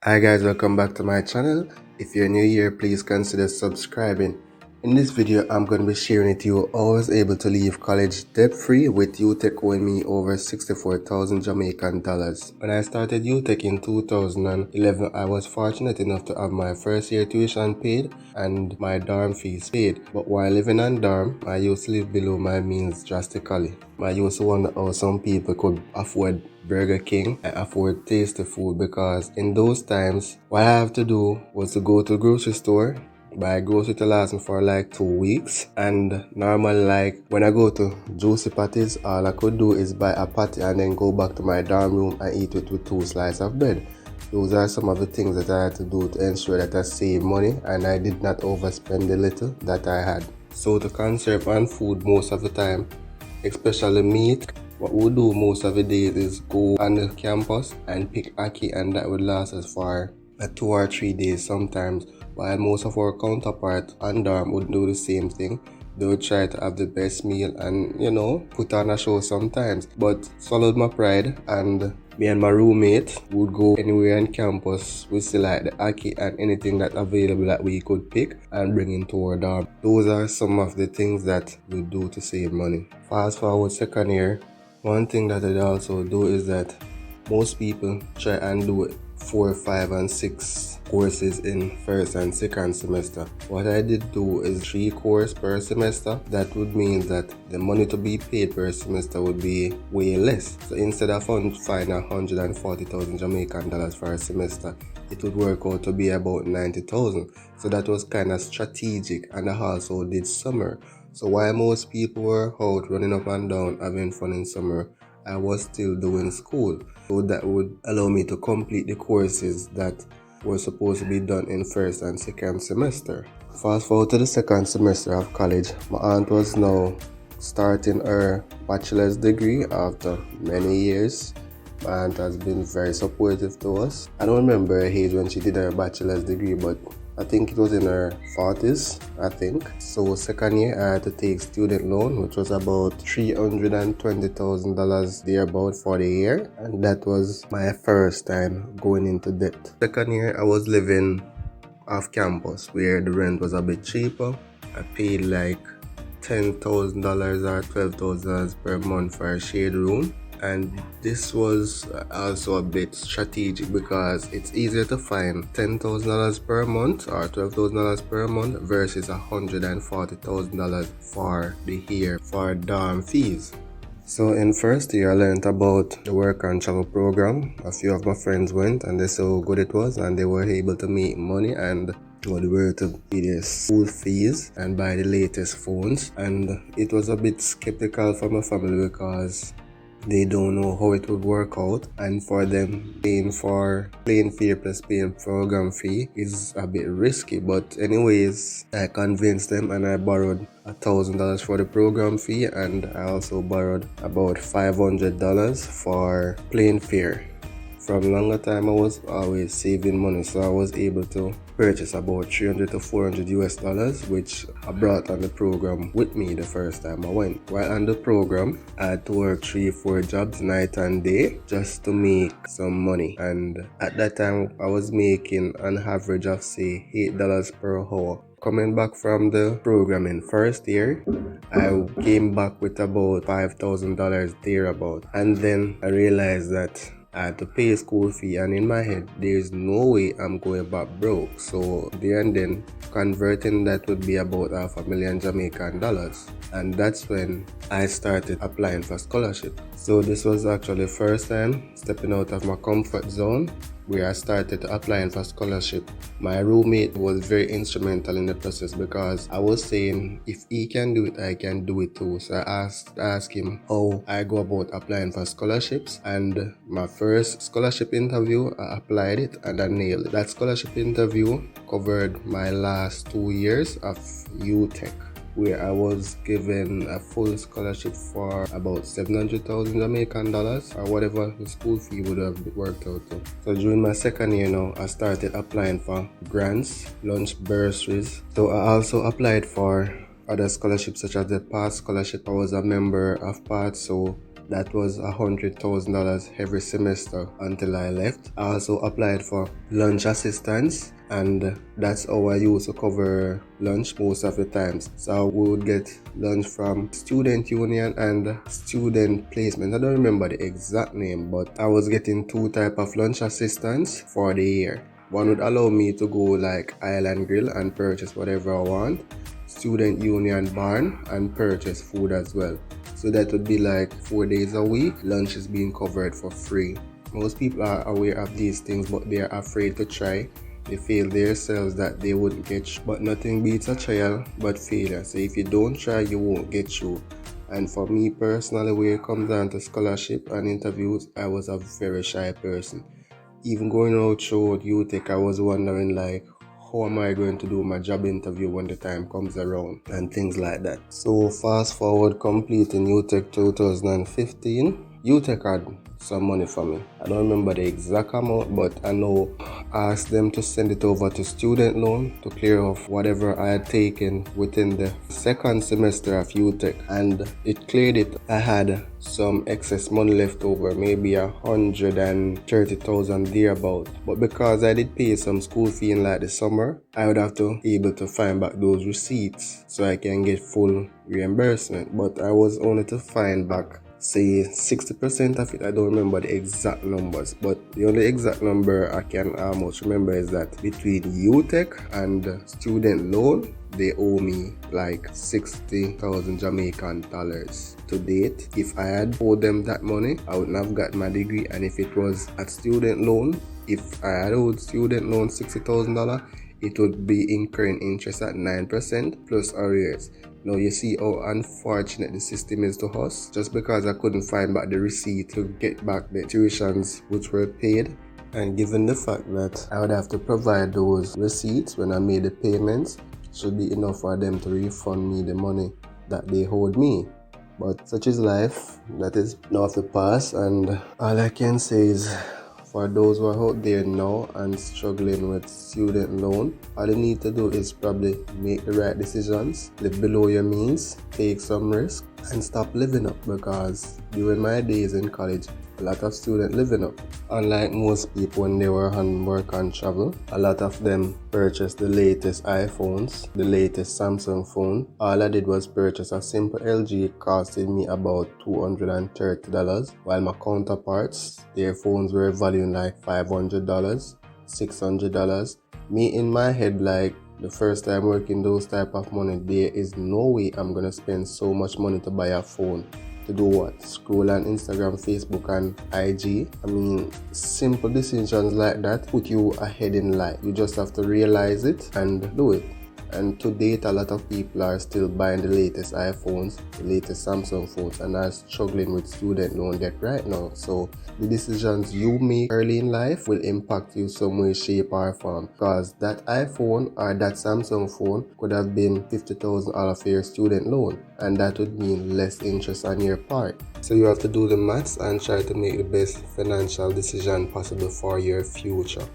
Hi guys, welcome back to my channel. If you're new here, please consider subscribing. In this video, I'm going to be sharing with you how I was able to leave college debt-free with UTech owing me over 64,000 Jamaican dollars. When I started UTech in 2011, I was fortunate enough to have my first year tuition paid and my dorm fees paid. But while living on dorm, I used to live below my means drastically. I used to wonder how some people could afford Burger King and afford tasty food, because in those times what I have to do was to go to the grocery store, buy grocery to last me for like 2 weeks, and normally like when I go to Juicy Patties, all I could do is buy a patty and then go back to my dorm room and eat it with 2 slices of bread. Those are some of the things that I had to do to ensure that I save money and I did not overspend the little that I had. So to conserve on food most of the time, especially meat, what we do most of the days is go on the campus and pick ackee, and that would last us for 2 or 3 days sometimes, while most of our counterparts on dorm would do the same thing. They would try to have the best meal and, put on a show sometimes. But swallowed my pride, and me and my roommate would go anywhere on campus. We still like the ackee and anything that available that we could pick and bring into our dorm. Those are some of the things that we do to save money. Fast forward second year, one thing that I also do is that most people try and do 4, 5 and 6 courses in first and second semester. What I did do is 3 courses per semester. That would mean that the money to be paid per semester would be way less. So instead of finding 140,000 Jamaican dollars for a semester, it would work out to be about 90,000. So that was kind of strategic, and I also did summer. So while most people were out running up and down having fun in summer, I was still doing school. So that would allow me to complete the courses that were supposed to be done in first and second semester. Fast forward to the second semester of college, my aunt was now starting her bachelor's degree after many years. My aunt has been very supportive to us. I don't remember her age when she did her bachelor's degree, but I think it was in her 40s, I think. So second year I had to take student loan, which was about $320,000 thereabout for the year. And that was my first time going into debt. Second year I was living off campus where the rent was a bit cheaper. I paid like $10,000 or $12,000 per month for a shared room. And this was also a bit strategic because it's easier to find $10,000 per month or $12,000 per month versus $140,000 for the year for dorm fees. So in first year I learned about the work and travel program. A few of my friends went and they saw how good it was, and they were able to make money and they were to pay their school fees and buy the latest phones. And it was a bit skeptical for my family because they don't know how it would work out, and for them paying for plane fare plus paying program fee is a bit risky. But anyways, I convinced them and I borrowed $1,000 for the program fee, and I also borrowed about $500 for plane fare. From longer time I was always saving money, so I was able to purchase about $300 to $400, which I brought on the program with me the first time I went. While on the program, I had to work 3-4 jobs night and day just to make some money. And at that time, I was making an average of say $8 per hour. Coming back from the program in first year, I came back with about $5,000 thereabout. And then I realized that I had to pay a school fee, and in my head there's no way I'm going back broke. So there and then converting that would be about $500,000 Jamaican dollars, and that's when I started applying for scholarship. So this was actually the first time stepping out of my comfort zone, where I started applying for scholarship. My roommate was very instrumental in the process because I was saying if he can do it, I can do it too. So I asked him how I go about applying for scholarships, and my first scholarship interview, I applied it and I nailed it. That scholarship interview covered my last 2 years of UTech, where I was given a full scholarship for about 700,000 Jamaican dollars, or whatever the school fee would have worked out to. So during my second year now, I started applying for grants, lunch bursaries. So I also applied for other scholarships such as the PATH scholarship. I was a member of PATH, so That was $100,000 every semester until I left. I also applied for lunch assistance, and that's how I used to cover lunch most of the times. So we would get lunch from student union and student placement. I don't remember the exact name, but I was getting two type of lunch assistance for the year. One would allow me to go like Island Grill and purchase whatever I want, student union barn, and purchase food as well. So that would be like 4 days a week. Lunch is being covered for free. Most people are aware of these things, but they are afraid to try. They feel themselves that they wouldn't get, but nothing beats a trial but failure. So if you don't try, you won't get through. And for me personally, when it comes down to scholarship and interviews, I was a very shy person. Even going out through UTech, I was wondering like, how am I going to do my job interview when the time comes around and things like that. So fast forward, completing UTech 2015. UTech had some money for me. I don't remember the exact amount, but I know I asked them to send it over to student loan to clear off whatever I had taken within the second semester of UTech, and it cleared it. I had some excess money left over, maybe 130,000 thereabout. But because I did pay some school fee in like the summer, I would have to be able to find back those receipts so I can get full reimbursement. But I was only to find back say 60% of it. I don't remember the exact numbers, but the only exact number I can almost remember is that between UTech and student loan, they owe me like 60,000 Jamaican dollars to date. If I had owed them that money, I wouldn't have got my degree. And if it was at student loan, if I had owed student loan $60,000, it would be incurring interest at 9% plus arrears. Now you see how unfortunate the system is to us. Just because I couldn't find back the receipt to get back the tuitions which were paid, and given the fact that I would have to provide those receipts when I made the payments, should be enough for them to refund me the money that they owed me. But such is life. That is now of the past, and all I can say is, for those who are out there now and struggling with student loan, all you need to do is probably make the right decisions, live below your means, take some risk, and stop living up. Because during my days in college, a lot of students living up. Unlike most people when they were on work and travel, a lot of them purchased the latest iPhones, the latest Samsung phone. All I did was purchase a simple LG, costing me about $230, while my counterparts, their phones were valuing like $500, $600. Me in my head, like, the first time working those type of money, there is no way I'm gonna spend so much money to buy a phone. To do what? Scroll on Instagram, Facebook, and IG. I mean, simple decisions like that put you ahead in life. You just have to realize it and do it. And to date, a lot of people are still buying the latest iPhones, the latest Samsung phones, and are struggling with student loan debt right now. So the decisions you make early in life will impact you some way, shape, or form. Because that iPhone or that Samsung phone could have been $50,000 of your student loan, and that would mean less interest on your part. So you have to do the maths and try to make the best financial decision possible for your future,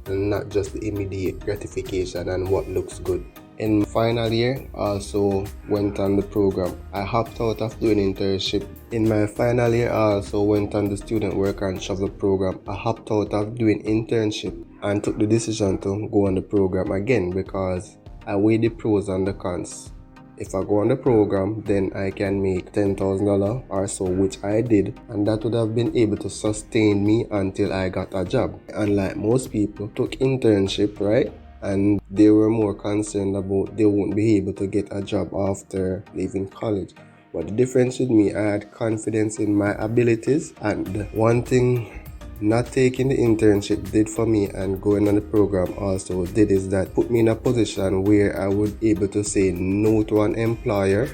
and not just the immediate gratification and what looks good. In my final year, I also went on the program. I hopped out of doing internship. In my final year, I also went on the student work and travel program. I hopped out of doing internship and took the decision to go on the program again, because I weighed the pros and the cons. If I go on the program, then I can make $10,000 or so, which I did, and that would have been able to sustain me until I got a job. Unlike most people, took internship, right? And they were more concerned about they won't be able to get a job after leaving college. But the difference with me, I had confidence in my abilities, and one thing not taking the internship did for me and going on the program also did is that put me in a position where I would be able to say no to an employer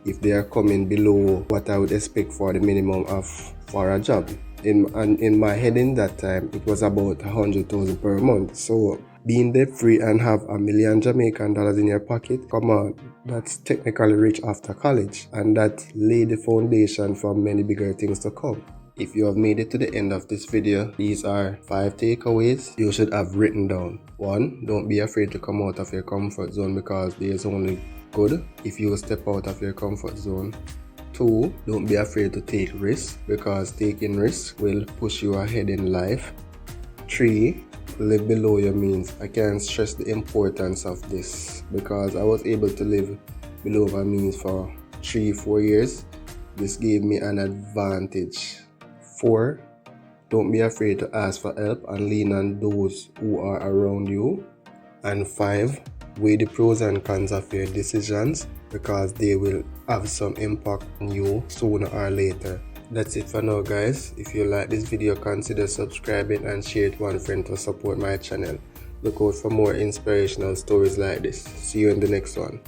if they are coming below what I would expect for the minimum for a job. In my head in that time, it was about 100,000 per month. So being debt free and have $1 million Jamaican dollars in your pocket, come on, that's technically rich after college, and that laid the foundation for many bigger things to come. If you have made it to the end of this video, these are 5 takeaways you should have written down. 1. Don't be afraid to come out of your comfort zone, because there's only good if you step out of your comfort zone. 2, don't be afraid to take risks, because taking risks will push you ahead in life. 3, live below your means. I can't stress the importance of this, because I was able to live below my means for 3-4 years. This gave me an advantage. 4, don't be afraid to ask for help and lean on those who are around you. And 5, weigh the pros and cons of your decisions, because they will have some impact on you sooner or later. That's it for now, guys. If you like this video, consider subscribing and share it with one friend to support my channel. Look out for more inspirational stories like this. See you in the next one.